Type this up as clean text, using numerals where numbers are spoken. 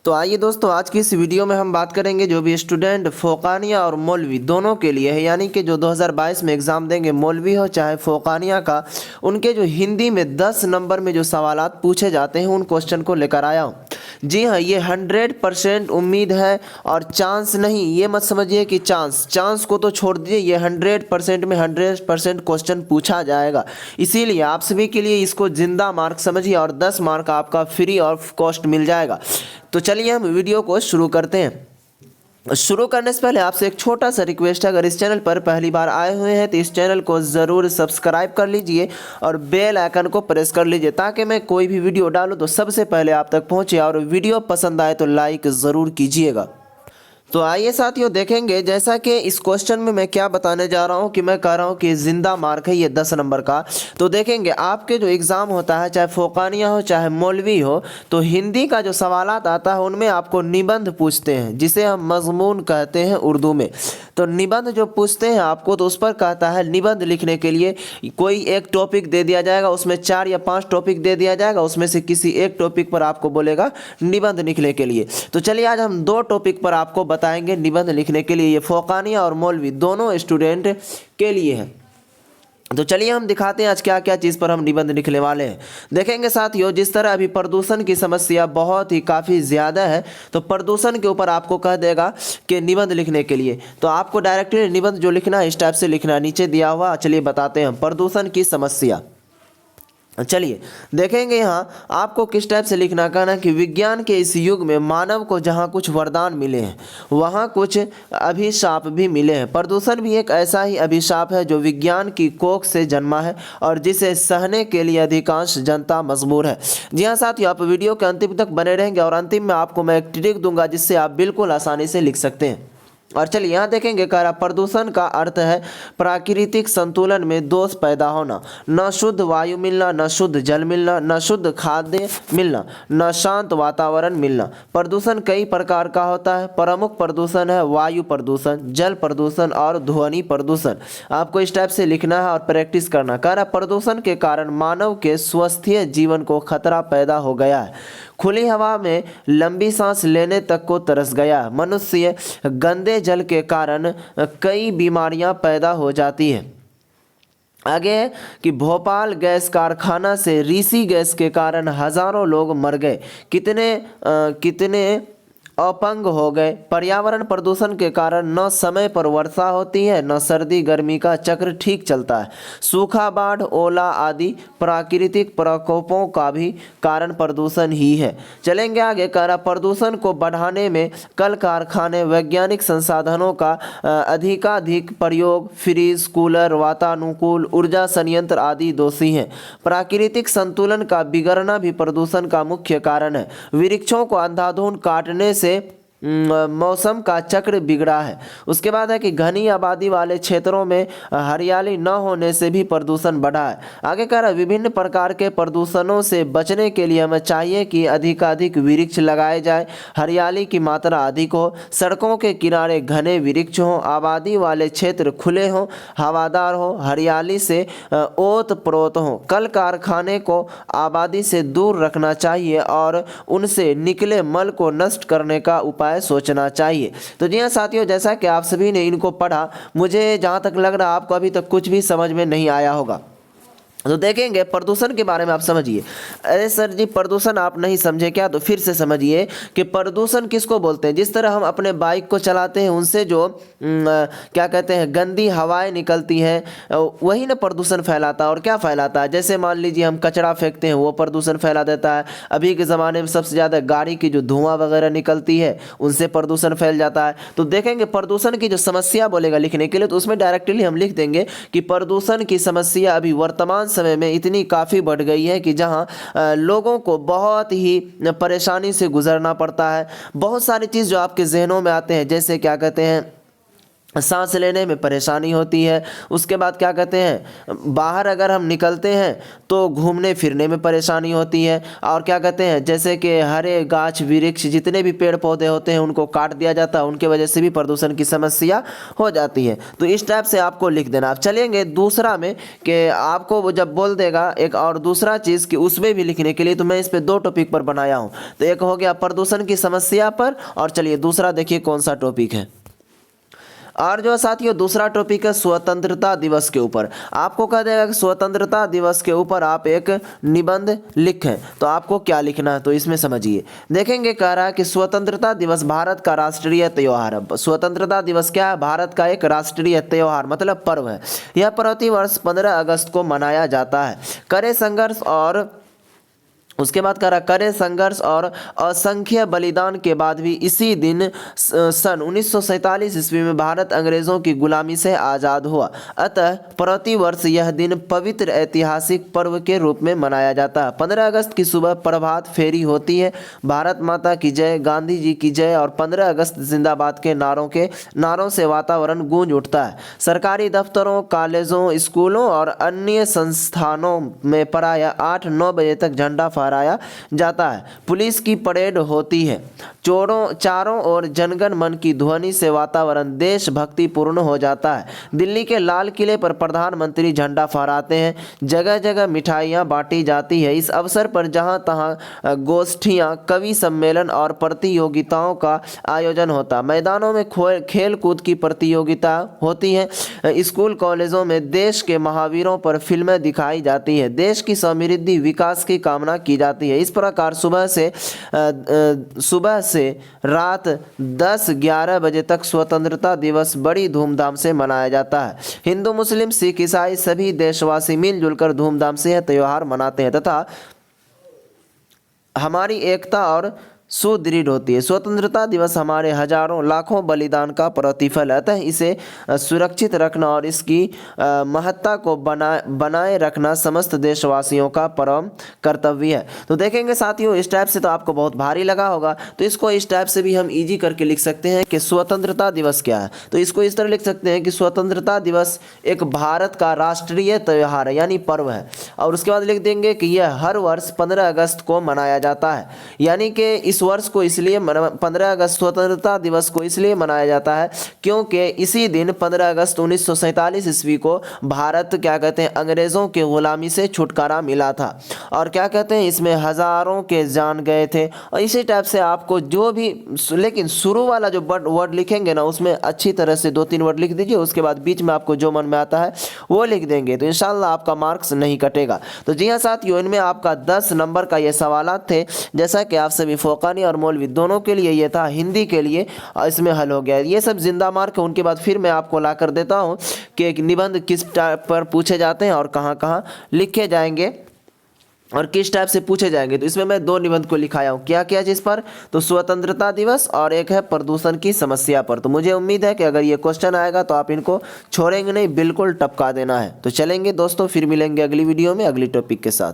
तो आइए दोस्तों, आज की इस वीडियो में हम बात करेंगे जो भी स्टूडेंट फोकानिया और मौलवी दोनों के लिए है, यानी कि जो 2022 में एग्ज़ाम देंगे, मौलवी हो चाहे फोकानिया का, उनके जो हिंदी में 10 नंबर में जो सवालात पूछे जाते हैं उन क्वेश्चन को लेकर आया हूँ। जी हाँ, ये 100% उम्मीद है और चांस नहीं, ये मत समझिए कि चांस को तो छोड़ दीजिए, ये 100% में 100% क्वेश्चन पूछा जाएगा। इसीलिए आप सभी के लिए इसको जिंदा मार्क समझिए और 10 मार्क आपका फ्री ऑफ कॉस्ट मिल जाएगा। तो चलिए हम वीडियो को शुरू करते हैं। शुरू करने से पहले आपसे एक छोटा सा रिक्वेस्ट है, अगर इस चैनल पर पहली बार आए हुए हैं तो इस चैनल को ज़रूर सब्सक्राइब कर लीजिए और बेल आइकन को प्रेस कर लीजिए ताकि मैं कोई भी वीडियो डालूं तो सबसे पहले आप तक पहुंचे। और वीडियो पसंद आए तो लाइक ज़रूर कीजिएगा। तो आइए साथियों, देखेंगे जैसा कि इस क्वेश्चन में मैं क्या बताने जा रहा हूं कि मैं कह रहा हूं कि जिंदा मार्क है ये 10 नंबर का। तो देखेंगे आपके जो एग्ज़ाम होता है, चाहे फोकानिया हो चाहे मौलवी हो, तो हिंदी का जो सवालात आता है उनमें आपको निबंध पूछते हैं, जिसे हम मजमून कहते हैं उर्दू में। तो निबंध जो पूछते हैं आपको, तो उस पर कहता है निबंध लिखने के लिए कोई एक टॉपिक दे दिया जाएगा, उसमें 4 या 5 टॉपिक दे दिया जाएगा, उसमें से किसी एक टॉपिक पर आपको बोलेगा निबंध लिखने के लिए। तो चलिए आज हम 2 टॉपिक पर आपको बताएंगे निबंध लिखने के लिए। ये फोकानिया और मौलवी दोनों स्टूडेंट के लिए है। तो चलिए हम दिखाते हैं आज क्या क्या चीज़ पर हम निबंध लिखने वाले हैं। देखेंगे साथियों, जिस तरह अभी प्रदूषण की समस्या बहुत ही काफ़ी ज़्यादा है, तो प्रदूषण के ऊपर आपको कह देगा कि निबंध लिखने के लिए, तो आपको डायरेक्टली निबंध जो लिखना है इस टाइप से लिखना है, नीचे दिया हुआ। चलिए बताते हैं हम प्रदूषण की समस्या। चलिए देखेंगे यहाँ आपको किस टाइप से लिखना, कहना कि विज्ञान के इस युग में मानव को जहाँ कुछ वरदान मिले हैं वहाँ कुछ अभिशाप भी मिले हैं। प्रदूषण भी एक ऐसा ही अभिशाप है जो विज्ञान की कोख से जन्मा है और जिसे सहने के लिए अधिकांश जनता मजबूर है। जी हाँ साथियों, आप वीडियो के अंतिम तक बने रहेंगे और अंतिम में आपको मैं एक ट्रिक दूंगा जिससे आप बिल्कुल आसानी से लिख सकते हैं। और चलिए यहाँ देखेंगे, कह रहा प्रदूषण का अर्थ है प्राकृतिक संतुलन में दोष पैदा होना, न शुद्ध वायु मिलना, न शुद्ध जल मिलना, न शुद्ध खाद्य मिलना, न शांत वातावरण मिलना। प्रदूषण कई प्रकार का होता है। प्रमुख प्रदूषण है वायु प्रदूषण, जल प्रदूषण और ध्वनि प्रदूषण। आपको इस टाइप से लिखना है और प्रैक्टिस करना। कह रहा प्रदूषण के कारण मानव के स्वस्थ जीवन को खतरा पैदा हो गया है। खुली हवा में लंबी सांस लेने तक को तरस गया। मनुष्य गंदे जल के कारण कई बीमारियां पैदा हो जाती है। आगे है कि भोपाल गैस कारखाना से ऋषि गैस के कारण हजारों लोग मर गए, कितने अपंग हो गए। पर्यावरण प्रदूषण के कारण न समय पर वर्षा होती है, न सर्दी गर्मी का चक्र ठीक चलता है। सूखा, बाढ़, ओला आदि प्राकृतिक प्रकोपों का भी कारण प्रदूषण ही है। चलेंगे आगे, कह रहा प्रदूषण को बढ़ाने में कल कारखाने, वैज्ञानिक संसाधनों का अधिकाधिक प्रयोग, फ्रिज, कूलर, वातानुकूल ऊर्जा संयंत्र आदि दोषी हैं। प्राकृतिक संतुलन का बिगड़ना भी प्रदूषण का मुख्य कारण है। वृक्षों को अंधाधुंध काटने से मौसम का चक्र बिगड़ा है। उसके बाद है कि घनी आबादी वाले क्षेत्रों में हरियाली न होने से भी प्रदूषण बढ़ा है। आगे कह रहा है विभिन्न प्रकार के प्रदूषणों से बचने के लिए हमें चाहिए कि अधिकाधिक वृक्ष लगाए जाए, हरियाली की मात्रा अधिक हो, सड़कों के किनारे घने वृक्ष हों, आबादी वाले क्षेत्र खुले हों, हवादार हो, हरियाली से ओत प्रोत हों। कल कारखाने को आबादी से दूर रखना चाहिए और उनसे निकले मल को नष्ट करने का उपाय सोचना चाहिए। तो जी हाँ साथियों, जैसा कि आप सभी ने इनको पढ़ा, मुझे जहाँ तक लग रहा आपको अभी तक कुछ भी समझ में नहीं आया होगा। तो देखेंगे प्रदूषण के बारे में आप समझिए। अरे सर जी प्रदूषण आप नहीं समझे क्या? तो फिर से समझिए कि प्रदूषण किसको बोलते हैं। जिस तरह हम अपने बाइक को चलाते हैं उनसे जो क्या कहते हैं गंदी हवाएं निकलती हैं, वही ना प्रदूषण फैलाता है। और क्या फैलाता है? जैसे मान लीजिए हम कचरा फेंकते हैं, वो प्रदूषण फैला देता है। अभी के ज़माने में सबसे ज़्यादा गाड़ी की जो धुआं वगैरह निकलती है उनसे प्रदूषण फैल जाता है। तो देखेंगे प्रदूषण की जो समस्या बोलेगा लिखने के लिए, तो उसमें डायरेक्टली हम लिख देंगे कि प्रदूषण की समस्या अभी वर्तमान समय में इतनी काफ़ी बढ़ गई है कि जहां लोगों को बहुत ही परेशानी से गुजरना पड़ता है। बहुत सारी चीज़ जो आपके जहनों में आते हैं, जैसे क्या कहते हैं सांस लेने में परेशानी होती है। उसके बाद क्या कहते हैं, बाहर अगर हम निकलते हैं तो घूमने फिरने में परेशानी होती है। और क्या कहते हैं, जैसे कि हरे गाछ वृक्ष जितने भी पेड़ पौधे होते हैं उनको काट दिया जाता है, उनके वजह से भी प्रदूषण की समस्या हो जाती है। तो इस टाइप से आपको लिख देना। आप चलेंगे दूसरा में कि आपको वो जब बोल देगा एक और दूसरा चीज़ कि उसमें भी लिखने के लिए, तो मैं इस पर 2 टॉपिक पर बनाया हूँ। तो एक हो गया प्रदूषण की समस्या पर, और चलिए दूसरा देखिए कौन सा टॉपिक है। और जो साथियों दूसरा टॉपिक है स्वतंत्रता दिवस के ऊपर। आपको कह देगा कि स्वतंत्रता दिवस के ऊपर आप एक निबंध लिखें, तो आपको क्या लिखना है, तो इसमें समझिए। देखेंगे कह रहा है कि स्वतंत्रता दिवस भारत का राष्ट्रीय त्यौहार है। स्वतंत्रता दिवस क्या है, भारत का एक राष्ट्रीय त्यौहार मतलब पर्व है। यह प्रति वर्ष 15 अगस्त को मनाया जाता है। कड़े संघर्ष और उसके बाद कह रहा कड़े संघर्ष और असंख्य बलिदान के बाद भी इसी दिन सन 1947 ईस्वी में भारत अंग्रेजों की गुलामी से आज़ाद हुआ। अतः प्रति वर्ष यह दिन पवित्र ऐतिहासिक पर्व के रूप में मनाया जाता है। 15 अगस्त की सुबह प्रभात फेरी होती है, भारत माता की जय, गांधी जी की जय और 15 अगस्त जिंदाबाद के नारों से वातावरण गूंज उठता है। सरकारी दफ्तरों, कॉलेजों, स्कूलों और अन्य संस्थानों में प्रायः 8-9 बजे तक झंडा फहराया जाता है। पुलिस की परेड होती है। चारों ओर जनगण मन की ध्वनि से वातावरण देशभक्तिपूर्ण हो जाता है। दिल्ली के लाल किले पर प्रधानमंत्री झंडा फहराते हैं। जगह जगह मिठाइयाँ बांटी जाती है। इस अवसर पर जहाँ तहाँ गोष्ठियाँ, कवि सम्मेलन और प्रतियोगिताओं का आयोजन होता है। मैदानों में खेल कूद की प्रतियोगिता होती है। स्कूल कॉलेजों में देश के महावीरों पर फिल्में दिखाई जाती है। देश की समृद्धि विकास की कामना की जाती है। इस प्रकार सुबह से रात 10-11 बजे तक स्वतंत्रता दिवस बड़ी धूमधाम से मनाया जाता है। हिंदू, मुस्लिम, सिख, ईसाई सभी देशवासी मिलजुल कर धूमधाम से यह त्यौहार मनाते हैं तथा हमारी एकता और सुदृढ़ होती है। स्वतंत्रता दिवस हमारे हजारों लाखों बलिदान का प्रतिफल है, अतः इसे सुरक्षित रखना और इसकी महत्ता को बनाए रखना समस्त देशवासियों का परम कर्तव्य है। तो देखेंगे साथियों इस टाइप से तो आपको बहुत भारी लगा होगा, तो इसको इस टाइप से भी हम इजी करके लिख सकते हैं कि स्वतंत्रता दिवस क्या है। तो इसको इस तरह लिख सकते हैं कि स्वतंत्रता दिवस एक भारत का राष्ट्रीय त्यौहार है यानी पर्व है। और उसके बाद लिख देंगे कि यह हर वर्ष 15 अगस्त को मनाया जाता है। यानी कि इस वर्ष को इसलिए 15 अगस्त स्वतंत्रता दिवस को इसलिए मनाया जाता है क्योंकि इसी दिन 15 अगस्त 1947 ईस्वी को भारत क्या कहते हैं अंग्रेज़ों के गुलामी से छुटकारा मिला था। और क्या कहते हैं इसमें हज़ारों के जान गए थे। और इसी टाइप से आपको जो भी, लेकिन शुरू वाला जो वर्ड लिखेंगे ना उसमें अच्छी तरह से 2-3 वर्ड लिख दीजिए। उसके बाद बीच में आपको जो मन में आता है वो लिख देंगे, तो इंशाल्लाह आपका मार्क्स नहीं कटेगा। तो जी हाँ साथियों, इनमें आपका 10 नंबर का ये सवालात थे। जैसा कि आप सभी फोकानी और मौलवी दोनों के लिए ये था, हिंदी के लिए इसमें हल हो गया। ये सब जिंदा मार्क है। उनके बाद फिर मैं आपको ला कर देता हूँ कि निबंध किस टाइप पर पूछे जाते हैं और कहाँ कहाँ लिखे जाएंगे और किस टाइप से पूछे जाएंगे। तो इसमें मैं 2 निबंध को लिखाया हूँ। क्या क्या जिस पर, तो स्वतंत्रता दिवस और एक है प्रदूषण की समस्या पर। तो मुझे उम्मीद है कि अगर ये क्वेश्चन आएगा तो आप इनको छोड़ेंगे नहीं, बिल्कुल टपका देना है। तो चलेंगे दोस्तों, फिर मिलेंगे अगली वीडियो में अगली टॉपिक के साथ।